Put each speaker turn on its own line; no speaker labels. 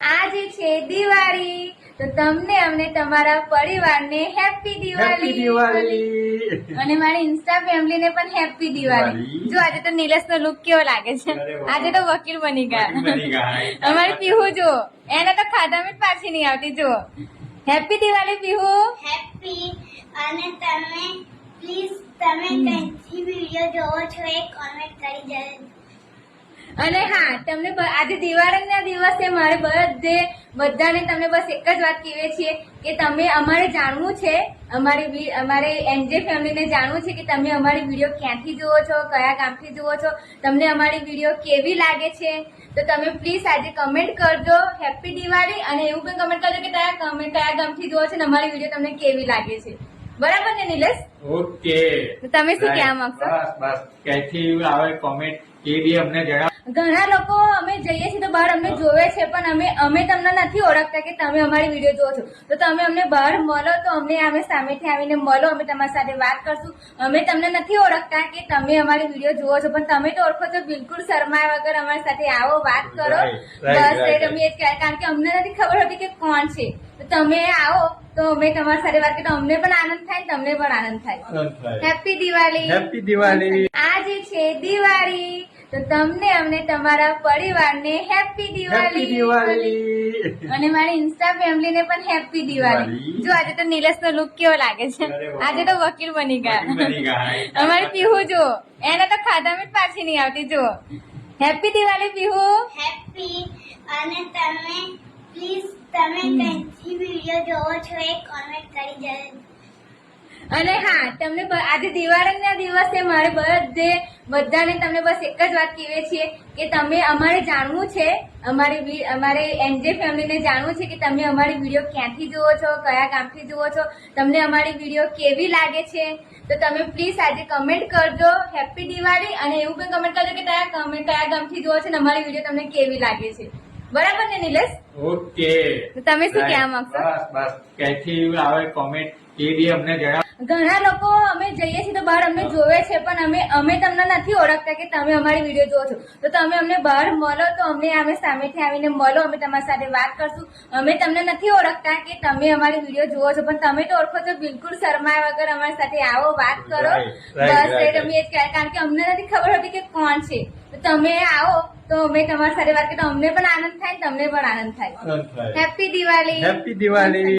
આજે છે દિવાળી, તો તમને અમને તમારા પરિવારને હેપી દિવાળી અને મારી ઇન્સ્ટા ફેમિલી ને પણ હેપી દિવાળી। જો આજે તો નીલેશ નો લુક કેવો લાગે છે, આજે તો વકીલ બની ગયા। અમારી પીહુ જો એને તો ખાધામાં જ પાછી નહીં આવતી। જો હેપી દિવાળી પીહુ।
હેપી। અને તમે પ્લીઝ તમે કઈ વિડિયો જોવો છો એ કોમેન્ટ કરી દેજો।
અને હા, તમને આજે દિવાળીના દિવસે મારે બધાને તમને બસ એક જ વાત કહેવી છે કે તમે અમારે જાણવું છે, અમારે એનજે ફેમિલીને જાણવું છે કે તમે અમારી વિડીયો ક્યાંથી જુઓ છો, કયા ગામથી જુઓ છો, તમને અમારી વિડીયો કેવી લાગે છે। તો તમે પ્લીઝ આજે કમેન્ટ કરજો હેપી દિવાળી, અને એવું પણ કમેન્ટ કરજો કે કયા ગામથી જુઓ છો ને અમારી વિડીયો તમને કેવી લાગે છે। બરાબર ને નિલેશ?
ઓકે,
તો તમે શું કહેવા માંગશો?
બસ ક્યાંથી આવે કોમેન્ટ એ બી અમને જણાવો।
ઘણા લોકો અમે જઈએ છીએ તો બહાર અમને જોવે છે, પણ અમે તમને નથી ઓળખતા કે તમે અમારી વિડીયો જોવો છો। તો તમે અમને બહાર મળો તો અમે સામેથી આવીને મળો, અમે તમારી સાથે વાત કરશું। અમે તમને નથી ઓળખતા કે તમે અમારી વિડીયો જોવો છો, પણ તમે તો ઓળખો છો। બિલકુલ શરમાયા વગર અમારી સાથે આવો, વાત કરો। બસ તમે એ જ કહે, કારણ કે અમને નથી ખબર હોતી કે કોણ છે। તો તમે આવો તો અમે તમારી સાથે વાત કરીએ તો અમને પણ આનંદ થાય, તમને પણ આનંદ થાય। હેપી દિવાળી।
હેપી દિવાળી।
આજે છે દિવાળી, તો તમને અમને તમારા પરિવારને હેપી દિવાળી અને મારી ઇન્સ્ટા ફેમિલી ને પણ હેપી દિવાળી। જો આજે તો નીલેશ નો લુક કેવો લાગે છે, આજે તો વકીલ બની ગયા। અમારી પીહુ જો એને તો ખાધામાં જ પાછી નહીં આવતી। જો હેપી દિવાળી પીહુ।
હેપી। અને તમે પ્લીઝ તમે કઈ વિડિયો જોવો છો એ કોમેન્ટ કરી દેજો।
અને હા, તમને આજે દિવાળીના દિવસે મારે બધાને તમને બસ એક જ વાત કહેવી છે કે તમે અમારે જાણવું છે, અમારે એનજે ફેમિલીને જાણવું છે કે તમે અમારી વિડીયો ક્યાંથી જુઓ છો, કયા ગામથી જુઓ છો, તમને અમારી વિડીયો કેવી લાગે છે। તો તમે પ્લીઝ આજે કમેન્ટ કરજો હેપી દિવાળી, અને એવું પણ કમેન્ટ કરજો કે કયા ગામથી જુઓ છો ને અમારી વિડીયો તમને કેવી લાગે છે। બરાબર ને નિલેશ?
ઓકે,
તો તમે શું કહેવા માંગશો?
બસ ક્યાંથી આવે કોમેન્ટ એ બી અમને જણાવો।
ઘણા લોકો અમે જઈએ છીએ તો બહાર અમને જોવે છે, પણ અમે તમને નથી ઓળખતા કે તમે અમારી વિડીયો જોવો છો। તો તમે અમને બહાર મળો તો અમે સામેથી આવીને મળો, અમે તમારી સાથે વાત કરશું। અમે તમને નથી ઓળખતા કે તમે અમારી વિડીયો જોવો છો, પણ તમે તો ઓળખો છો। બિલકુલ શરમાયા વગર અમારી સાથે આવો, વાત કરો। બસ તમે એ જ કહે, કારણ કે અમને નથી ખબર હોતી કે કોણ છે। તો તમે આવો તો અમે તમારી સાથે વાત કરીએ તો અમને પણ આનંદ થાય, તમને પણ આનંદ થાય। હેપી દિવાળી।
હેપી દિવાળી।